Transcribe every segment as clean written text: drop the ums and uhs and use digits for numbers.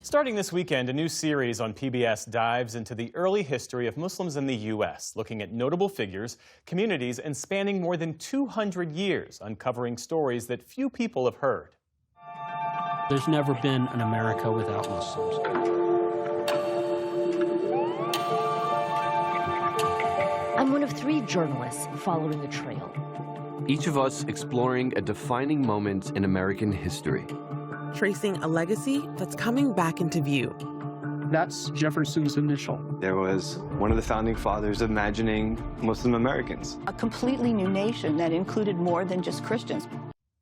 Starting this weekend, a new series on PBS dives into the early history of Muslims in the U.S., looking at notable figures, communities, and spanning more than 200 years, uncovering stories that few people have heard. There's never been an America without Muslims. I'm one of 3 journalists following a trail. Each of us exploring a defining moment in American history. Tracing a legacy that's coming back into view. That's Jefferson's initial. There was one of the founding fathers imagining Muslim Americans. A completely new nation that included more than just Christians.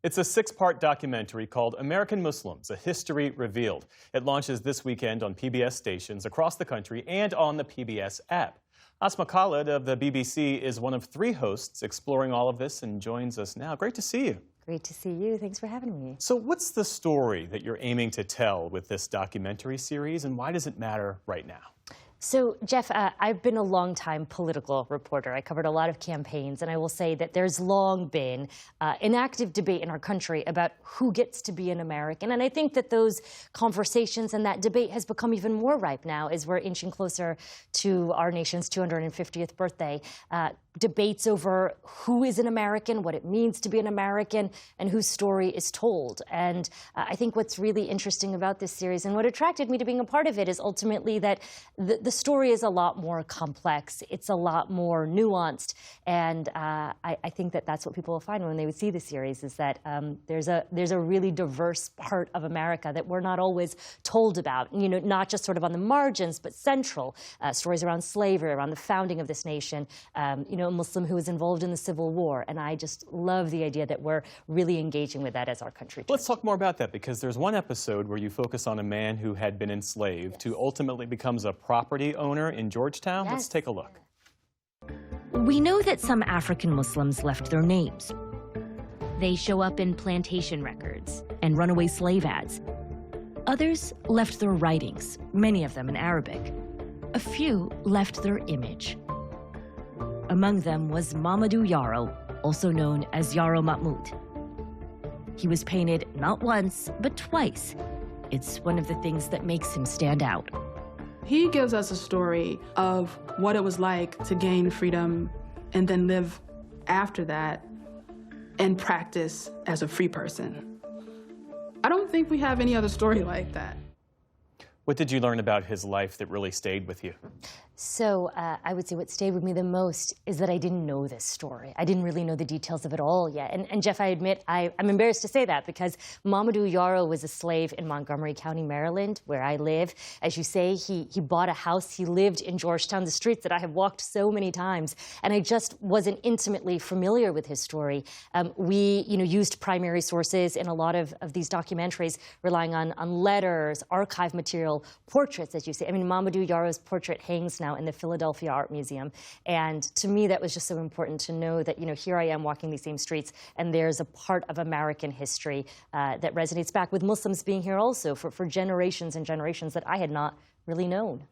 It's a 6-part documentary called American Muslims, A History Revealed. It launches this weekend on PBS stations across the country and on the PBS app. Asma Khalid of the BBC is one of 3 hosts exploring all of this and joins us now. Great to see you. Great to see you. Thanks for having me. So what's the story that you're aiming to tell with this documentary series, and why does it matter right now? So, Geoff, I've been a long-time political reporter. I covered a lot of campaigns, and I will say that there's long been an active debate in our country about who gets to be an American. And I think that those conversations and that debate has become even more ripe now as we're inching closer to our nation's 250th birthday. Debates over who is an American, what it means to be an American, and whose story is told. And I think what's really interesting about this series and what attracted me to being a part of it is ultimately that the story is a lot more complex. It's a lot more nuanced. And I think that that's what people will find when they would see the series, is that there's a really diverse part of America that we're not always told about. You know, not just sort of on the margins, but central. Stories around slavery, around the founding of this nation. You know, a Muslim who was involved in the Civil War. And I just love the idea that we're really engaging with that as our country. Let's talk more about that, because there's one episode where you focus on a man who had been enslaved, who ultimately becomes a property owner in Georgetown. Yes. Let's take a look. We know that some African Muslims left their names. They show up in plantation records and runaway slave ads. Others left their writings, many of them in Arabic. A few left their image. Among them was Mamadu Yaro, also known as Yaro Mahmoud. He was painted not once, but twice. It's one of the things that makes him stand out. He gives us a story of what it was like to gain freedom and then live after that and practice as a free person. I don't think we have any other story like that. What did you learn about his life that really stayed with you? So I would say what stayed with me the most is that I didn't know this story. I didn't really know the details of it all yet. And Geoff, I admit, I'm embarrassed to say that, because Mamadu Yaro was a slave in Montgomery County, Maryland, where I live. As you say, he bought a house. He lived in Georgetown, the streets that I have walked so many times. And I just wasn't intimately familiar with his story. We used primary sources in a lot of these documentaries, relying on letters, archive material, portraits, as you say. I mean, Mamadu Yaro's portrait hangs now in the Philadelphia Art Museum. And to me, that was just so important to know that, here I am walking these same streets, and there's a part of American history that resonates back with Muslims being here also for generations and generations that I had not really known.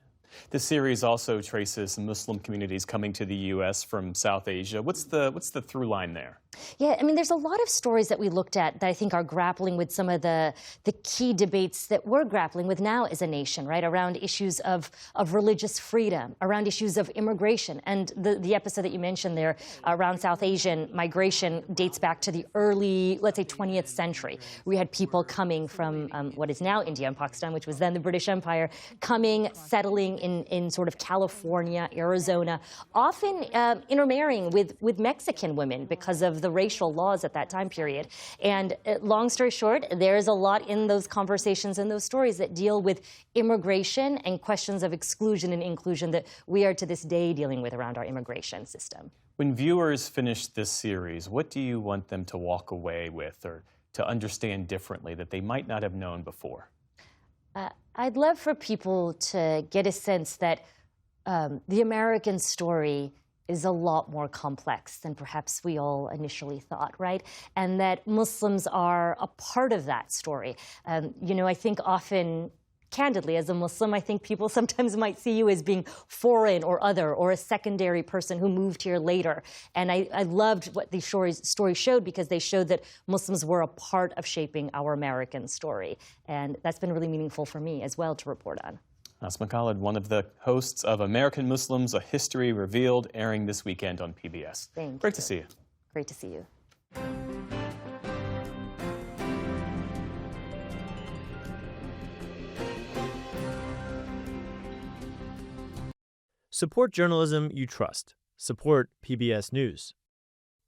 The series also traces Muslim communities coming to the U.S. from South Asia. What's the through line there? Yeah, I mean, there's a lot of stories that we looked at that I think are grappling with some of the key debates that we're grappling with now as a nation, right? Around issues of religious freedom, around issues of immigration. And the episode that you mentioned there around South Asian migration dates back to the early, let's say, 20th century. We had people coming from what is now India and Pakistan, which was then the British Empire, coming, settling in sort of California, Arizona, often intermarrying with Mexican women because of the racial laws at that time period. And long story short, there's a lot in those conversations and those stories that deal with immigration and questions of exclusion and inclusion that we are to this day dealing with around our immigration system. When viewers finish this series, what do you want them to walk away with or to understand differently that they might not have known before? I'd love for people to get a sense that the American story is a lot more complex than perhaps we all initially thought, right? And that Muslims are a part of that story. I think often candidly, as a Muslim, I think people sometimes might see you as being foreign or other or a secondary person who moved here later. And I loved what these stories showed, because they showed that Muslims were a part of shaping our American story. And that's been really meaningful for me as well to report on. Asma Khalid, one of the hosts of American Muslims, A History Revealed, airing this weekend on PBS. Thank you. Great to see you. Great to see you. Support journalism you trust. Support PBS News.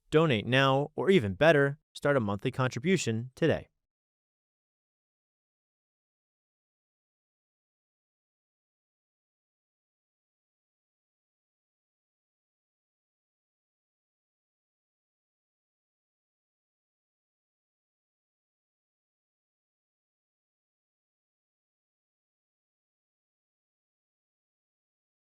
Donate now, or even better, start a monthly contribution today.